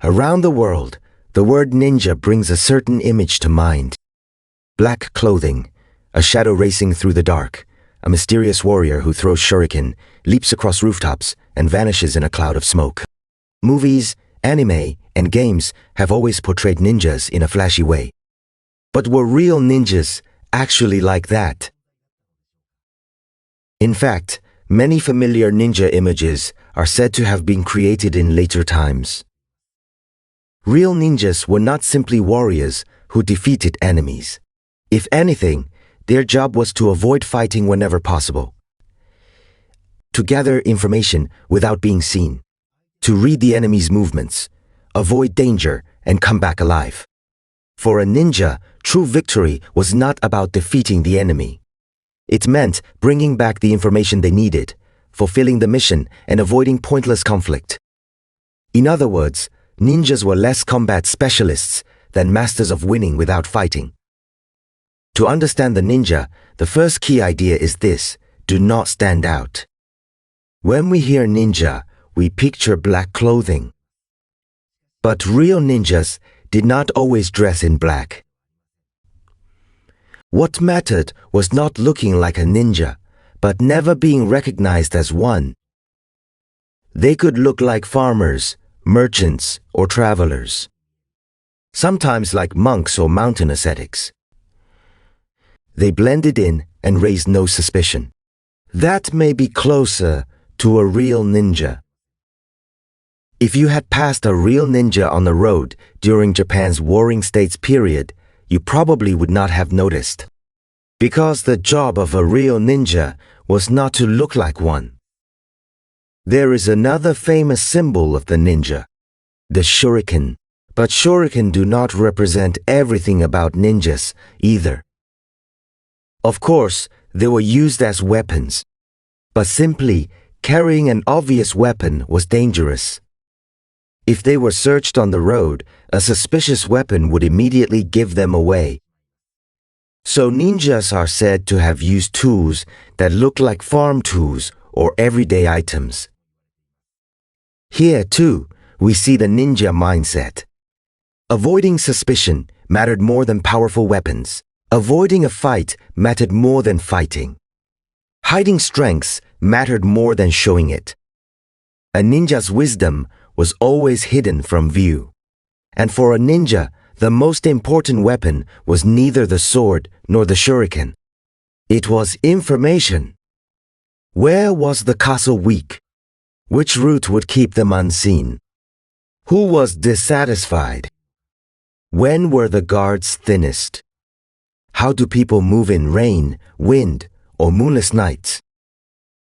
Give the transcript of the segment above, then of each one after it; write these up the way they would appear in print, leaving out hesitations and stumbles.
Around the world, the word ninja brings a certain image to mind. Black clothing, a shadow racing through the dark, a mysterious warrior who throws shuriken, leaps across rooftops, and vanishes in a cloud of smoke. Movies, anime, and games have always portrayed ninjas in a flashy way. But were real ninjas actually like that? In fact, many familiar ninja images are said to have been created in later times. Real ninjas were not simply warriors who defeated enemies. If anything, their job was to avoid fighting whenever possible, to gather information without being seen, to read the enemy's movements, avoid danger, and come back alive. For a ninja, true victory was not about defeating the enemy. It meant bringing back the information they needed, fulfilling the mission, and avoiding pointless conflict. In other words, ninjas were less combat specialists than masters of winning without fighting. To understand the ninja, the first key idea is this: do not stand out. When we hear ninja, we picture black clothing. But real ninjas did not always dress in black. What mattered was not looking like a ninja, but never being recognized as one. They could look like farmers, merchants, or travelers. Sometimes like monks or mountain ascetics. They blended in and raised no suspicion. That may be closer to a real ninja. If you had passed a real ninja on the road during Japan's Warring States period, you probably would not have noticed. Because the job of a real ninja was not to look like one. There is another famous symbol of the ninja, the shuriken. But shuriken do not represent everything about ninjas either. Of course, they were used as weapons. But simply carrying an obvious weapon was dangerous. If they were searched on the road, a suspicious weapon would immediately give them away. So ninjas are said to have used tools that look like farm tools or everyday items. Here, too, we see the ninja mindset. Avoiding suspicion mattered more than powerful weapons. Avoiding a fight mattered more than fighting. Hiding strengths mattered more than showing it. A ninja's wisdom was always hidden from view. And for a ninja, the most important weapon was neither the sword nor the shuriken. It was information. Where was the castle weak? Which route would keep them unseen? Who was dissatisfied? When were the guards thinnest? How do people move in rain, wind, or moonless nights?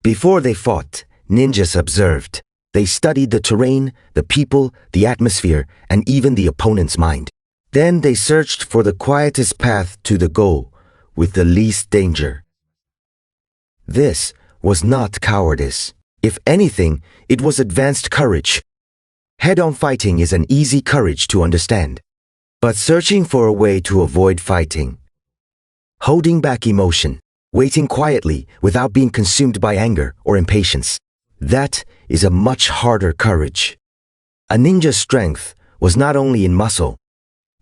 Before they fought, ninjas observed. They studied the terrain, the people, the atmosphere, and even the opponent's mind. Then they searched for the quietest path to the goal, with the least danger. This was not cowardice. If anything, it was advanced courage. Head-on fighting is an easy courage to understand. But searching for a way to avoid fighting, holding back emotion, waiting quietly without being consumed by anger or impatience, that is a much harder courage. A ninja's strength was not only in muscle,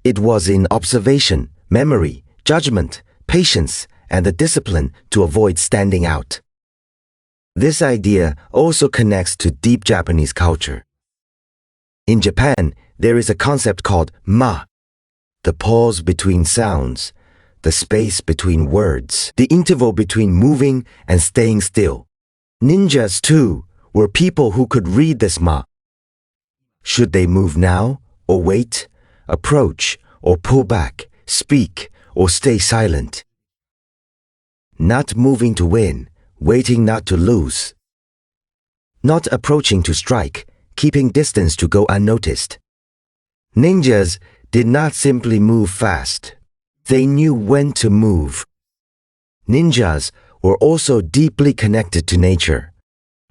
it was in observation, memory, judgment, patience, and the discipline to avoid standing out. This idea also connects to deep Japanese culture. In Japan, there is a concept called ma, the pause between sounds, the space between words, the interval between moving and staying still. Ninjas, too, were people who could read this ma. Should they move now, or wait, approach, or pull back, speak, or stay silent? Not moving to win, waiting not to lose. Not approaching to strike, keeping distance to go unnoticed. Ninjas did not simply move fast. They knew when to move. Ninjas were also deeply connected to nature.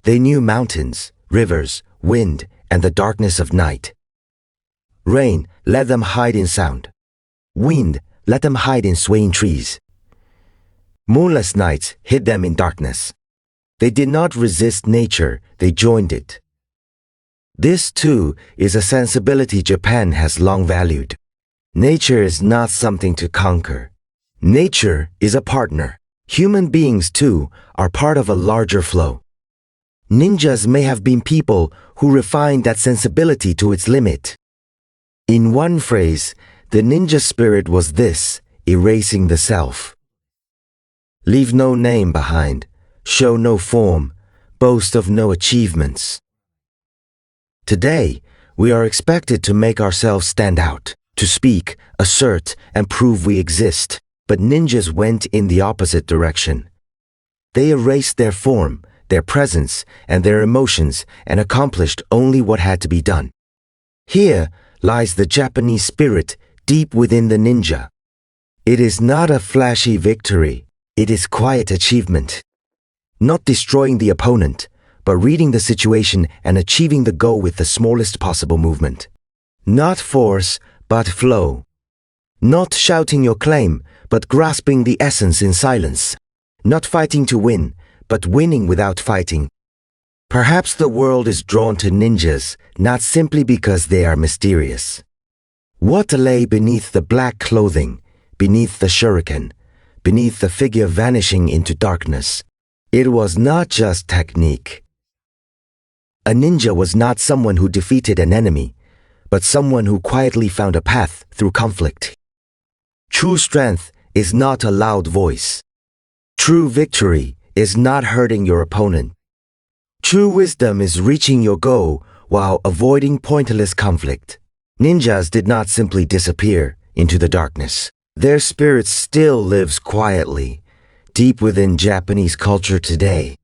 They knew mountains, rivers, wind, and the darkness of night. Rain let them hide in sound. Wind let them hide in swaying trees. Moonless nights hid them in darkness. They did not resist nature, they joined it. This, too, is a sensibility Japan has long valued. Nature is not something to conquer. Nature is a partner. Human beings, too, are part of a larger flow. Ninjas may have been people who refined that sensibility to its limit. In one phrase, the ninja spirit was this: erasing the self. Leave no name behind, show no form, boast of no achievements. Today, we are expected to make ourselves stand out, to speak, assert, and prove we exist. But ninjas went in the opposite direction. They erased their form, their presence, and their emotions, and accomplished only what had to be done. Here lies the Japanese spirit deep within the ninja. It is not a flashy victory, it is quiet achievement. Not destroying the opponent, but reading the situation and achieving the goal with the smallest possible movement. Not force, but flow. Not shouting your claim, but grasping the essence in silence. Not fighting to win, but winning without fighting. Perhaps the world is drawn to ninjas not simply because they are mysterious. What lay beneath the black clothing, beneath the shuriken, beneath the figure vanishing into darkness? It was not just technique. A ninja was not someone who defeated an enemy, but someone who quietly found a path through conflict. True strength is not a loud voice. True victory is not hurting your opponent. True wisdom is reaching your goal while avoiding pointless conflict. Ninjas did not simply disappear into the darkness. Their spirit still lives quietly, deep within Japanese culture today.